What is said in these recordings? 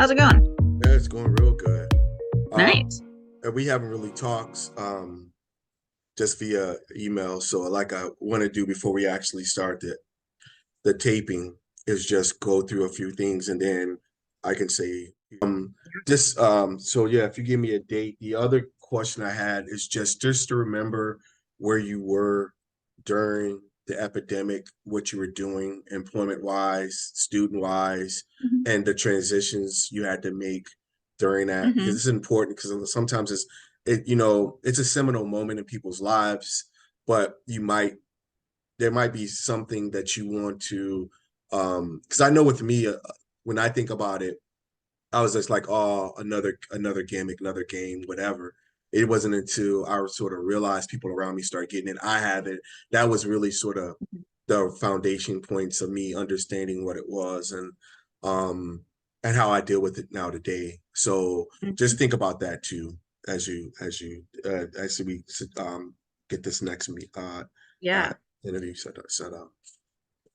How's it going? Yeah, it's going real good. Nice. And we haven't really talked just via email. So like I want to do before we actually start the taping is just go through a few things and then I can say this so yeah, if you give me a date. The other question I had is just to remember where you were during the epidemic, what you were doing employment wise, student wise, hmm and the transitions you had to make during that, because hmm it's important, because sometimes it's a seminal moment in people's lives, but there might be something that you want to because I know with me, when I think about it, I was just like, oh, another gimmick, another game, whatever. It wasn't until I sort of realized people around me started getting it. I have it. That was really sort of the foundation points of me understanding what it was, um and how I deal with it now today. So just think about that too as we get this next uh Yeah. interview set up.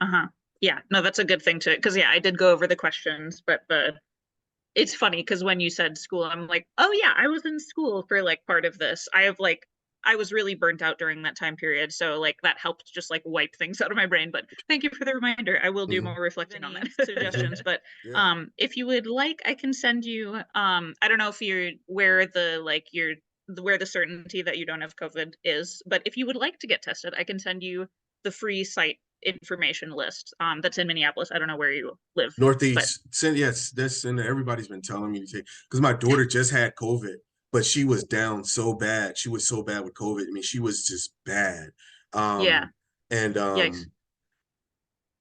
Uh-huh. Yeah. No, that's a good thing to, because yeah, I did go over the questions, but it's funny because when you said school, I'm like, oh yeah, I was in school for like part of this. I was really burnt out during that time period. So like that helped just like wipe things out of my brain. But thank you for the reminder. I will do Mhm. more reflecting on that suggestions. But Yeah. if you would like, I can send you I don't know if you're where the like your where the certainty that you don't have COVID is, but if you would like to get tested, I can send you the free site information list that's in Minneapolis. I don't know where you live, but Northeast. Yes, that's and everybody's been telling me to take, because my daughter just had COVID, but she was down so bad. She was so bad with COVID. I mean, she was just bad. yeah, And yikes.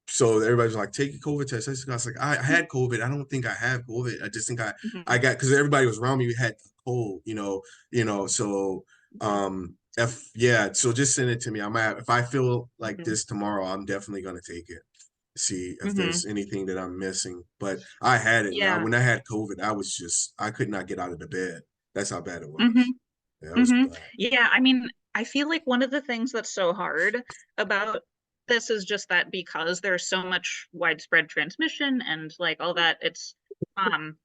so everybody's like, take a COVID test. I was like, I had COVID. I don't think I have COVID. I just think I Mhm. got, because everybody was around me had a cold, so Mhm. if yeah, so just send it to me. I might, if I feel like Mhm. this tomorrow, I'm definitely gonna take it, see if Mhm. there's anything that I'm missing. But I had it. Yeah. When I had COVID, I could not get out of the bed. That's how bad it Mhm. was. Yeah, it was Mhm. bad. Yeah, I mean, I feel like one of the things that's so hard about this is just that because there's so much widespread transmission and like all that, it's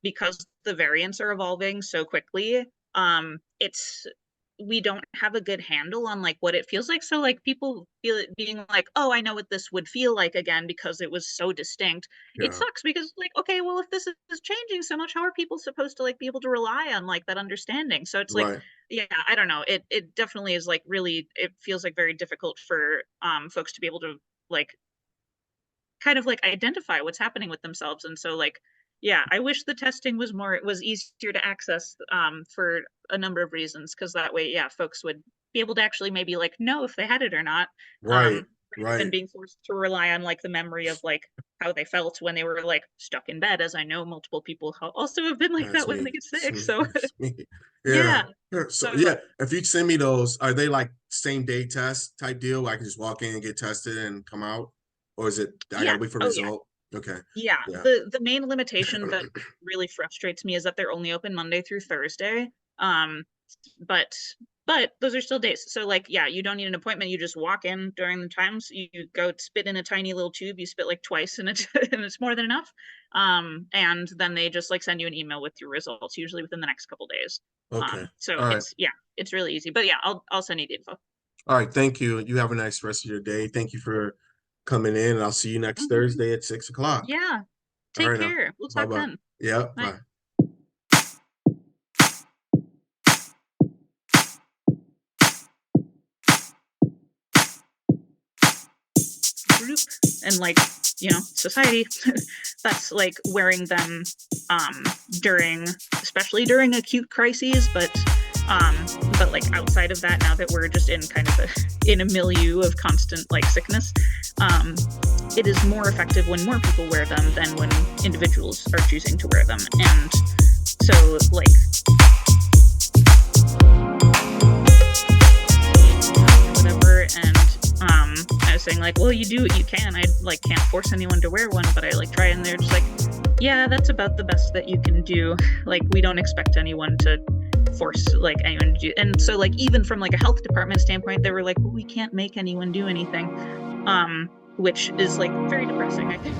because the variants are evolving so quickly, it's we don't have a good handle on like what it feels like. So like people feel it being like, oh, I know what this would feel like again because it was so distinct. It Yeah, sucks because like, okay, well, if this is changing so much, how are people supposed to like be able to rely on like that understanding? So it's like, right. yeah, I don't know. It definitely is like really, it feels like very difficult for folks to be able to like kind of like identify what's happening with themselves. And so like, yeah, I wish the testing was more, it was easier to access for a number of reasons, because that way, yeah, folks would be able to actually maybe like know if they had it or not, Right, rather than right. being forced to rely on like the memory of like how they felt when they were like stuck in bed, as I know multiple people also have been like That's that when me. they get It's sick. me. So It's me. Yeah. yeah. Yeah. So So yeah, if you send me those, are they like same day test type deal? I can just walk in and get tested and come out, or is it I yeah. gotta wait for Oh yeah. result? Okay. Yeah, Yeah. the main limitation that really frustrates me is that they're only open Monday through Thursday. But those are still days. So like, yeah, you don't need an appointment. You just walk in during the times. You go spit in a tiny little tube. You spit like twice, and it's and it's more than enough. And then they just like send you an email with your results, usually within the next couple days. Okay. So All right. it's yeah, it's really easy. But yeah, I'll send you the info. All right. Thank you. You have a nice rest of your day. Thank you for coming in, and I'll see you next Mhm. Thursday at 6 o'clock. Yeah, All take right now. care. We'll Bye talk bye. then. Yeah. Bye. Bye. Group and like society that's like wearing them during especially during acute crises, um but like outside of that, now that we're just in kind of in a milieu of constant like sickness, um it is more effective when more people wear them than when individuals are choosing to wear them. And so like whatever. And I was saying like, well, you do what you can. I like can't force anyone to wear one, but I like try, and they're just like, yeah, that's about the best that you can do. Like we don't expect anyone to force like anyone to do. And so like even from like a health department standpoint, they were like, well, we can't make anyone do anything, which is like very depressing, I think.